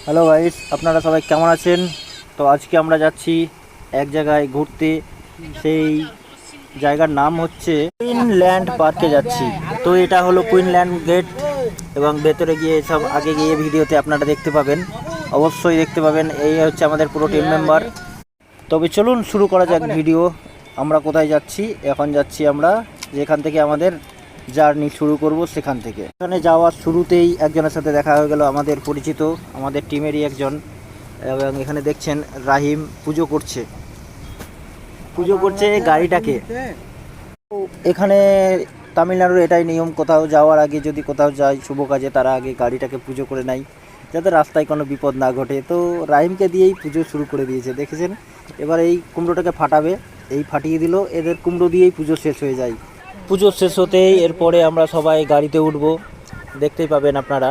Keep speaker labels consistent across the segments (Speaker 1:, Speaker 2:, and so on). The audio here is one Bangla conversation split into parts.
Speaker 1: হ্যালো গাইস, আপনারা সবাই কেমন আছেন? তো আজকে আমরা যাচ্ছি এক জায়গায় ঘুরতে। সেই জায়গার নাম হচ্ছে কুইনল্যান্ড পার্কে যাচ্ছি। তো এটা হলো কুইনল্যান্ড গেট এবং ভেতরে গিয়ে সব আগে গিয়ে ভিডিওতে আপনারা দেখতে পাবেন, অবশ্যই দেখতে পাবেন। এই হচ্ছে আমাদের পুরো টিম মেম্বার। তবে চলুন শুরু করা যাক ভিডিও। আমরা কোথায় যাচ্ছি? এখন যাচ্ছি আমরা যেখান থেকে আমাদের জার্নি শুরু করব, সেখান থেকে। এখানে যাওয়ার শুরুতেই একজনের সাথে দেখা হয়ে গেল, আমাদের পরিচিত, আমাদের টিমেরই একজন। এবং এখানে দেখছেন রাহিম পুজো করছে গাড়িটাকে। এখানে তামিলনাড়ুর এটাই নিয়ম, কোথাও যাওয়ার আগে যদি কোথাও যায় শুভ কাজে, তারা আগে গাড়িটাকে পুজো করে নেয় যাতে রাস্তায় কোনো বিপদ না ঘটে। তো রাহিমকে দিয়েই পুজো শুরু করে দিয়েছে, দেখেছেন। এবার এই কুমড়োটাকে ফাটাবে, এই ফাটিয়ে দিল, এদের কুমড়ো দিয়েই পুজো শেষ হয়ে যায়। পুজো শেষ হতেই এরপরে আমরা সবাই গাড়িতে উঠবো, দেখতেই পাবেন আপনারা।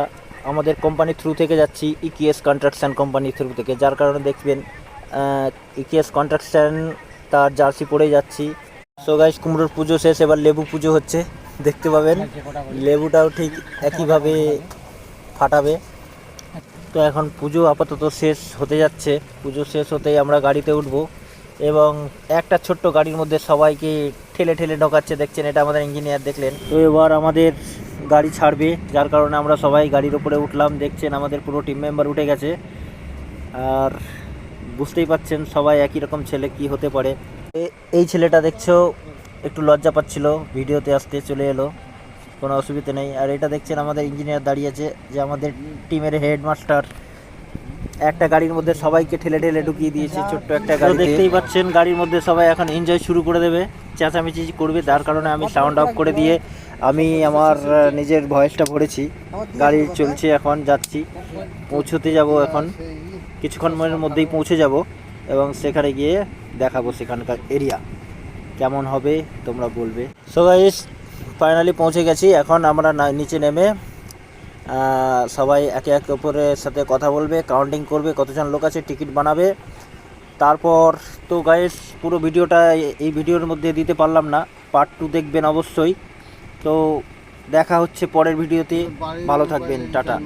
Speaker 1: আমাদের কোম্পানির থ্রু থেকে যাচ্ছি, ইকেএস কনস্ট্রাকশন কোম্পানির থ্রু থেকে, যার কারণে দেখবেন ইকেএস কনস্ট্রাকশন তার জার্সি পরে যাচ্ছি। সো গাইস, কুমড়োর পুজো শেষ, এবার লেবু পুজো হচ্ছে, দেখতে পাবেন। লেবুটাও ঠিক একইভাবে ফাটাবে। তো এখন পুজো আপাতত শেষ হতে যাচ্ছে। পুজো শেষ হতেই আমরা গাড়িতে উঠবো এবং একটা ছোট্ট গাড়ির মধ্যে সবাইকে ঠেলে ঠেলে ঢোকাচ্ছে, দেখছেন। এটা আমাদের ইঞ্জিনিয়ার, দেখলেন। তো এবার আমাদের গাড়ি ছাড়বে, যার কারণে আমরা সবাই গাড়ির উপরে উঠলাম। দেখছেন আমাদের পুরো টিম মেম্বার উঠে গেছে। আর বুঝতেই পাচ্ছেন সবাই একই রকম ছেলে, কি হতে পারে। এই ছেলেটা দেখছো একটু লজ্জা পাচ্ছিল, ভিডিওতে আসতে চলে এলো, কোনো অসুবিধা নেই। আর এটা দেখছেন আমাদের ইঞ্জিনিয়ার দাঁড়িয়ে আছে, যে আমাদের টিমের হেডমাস্টার। একটা গাড়ির মধ্যে সবাইকে ঠেলে ঠেলে ঢুকিয়ে দিয়েছে, ছোট্ট একটা গাড়ি। দেখতেই পাচ্ছেন গাড়ির মধ্যে সবাই এখন এনজয় শুরু করে দেবে, চেঁচামেচি করবে। যার কারণে আমি সাউন্ড অফ করে দিয়ে আমি আমার নিজের ভয়েসটা ভরেছি। গাড়ি চলছে, এখন যাচ্ছি, পৌঁছতে যাব। এখন কিছুক্ষণের মধ্যেই পৌঁছে যাব এবং সেখানে গিয়ে দেখাবো সেখানকার এরিয়া কেমন হবে, তোমরা বলবে। সো গাইস, ফাইনালি পৌঁছে গেছি। এখন আমরা নিচে নেমে সবাই একে একে অপরের সাথে কথা বলবে, কাউন্টিং করবে কতজন লোক আছে, টিকিট বানাবে। তারপর তো গাইস, পুরো ভিডিওটা এই ভিডিওর মধ্যে দিতে পারলাম না, পার্ট 2 দেখবেন অবশ্যই। তো দেখা হচ্ছে পরের ভিডিওতে, ভালো থাকবেন, টাটা।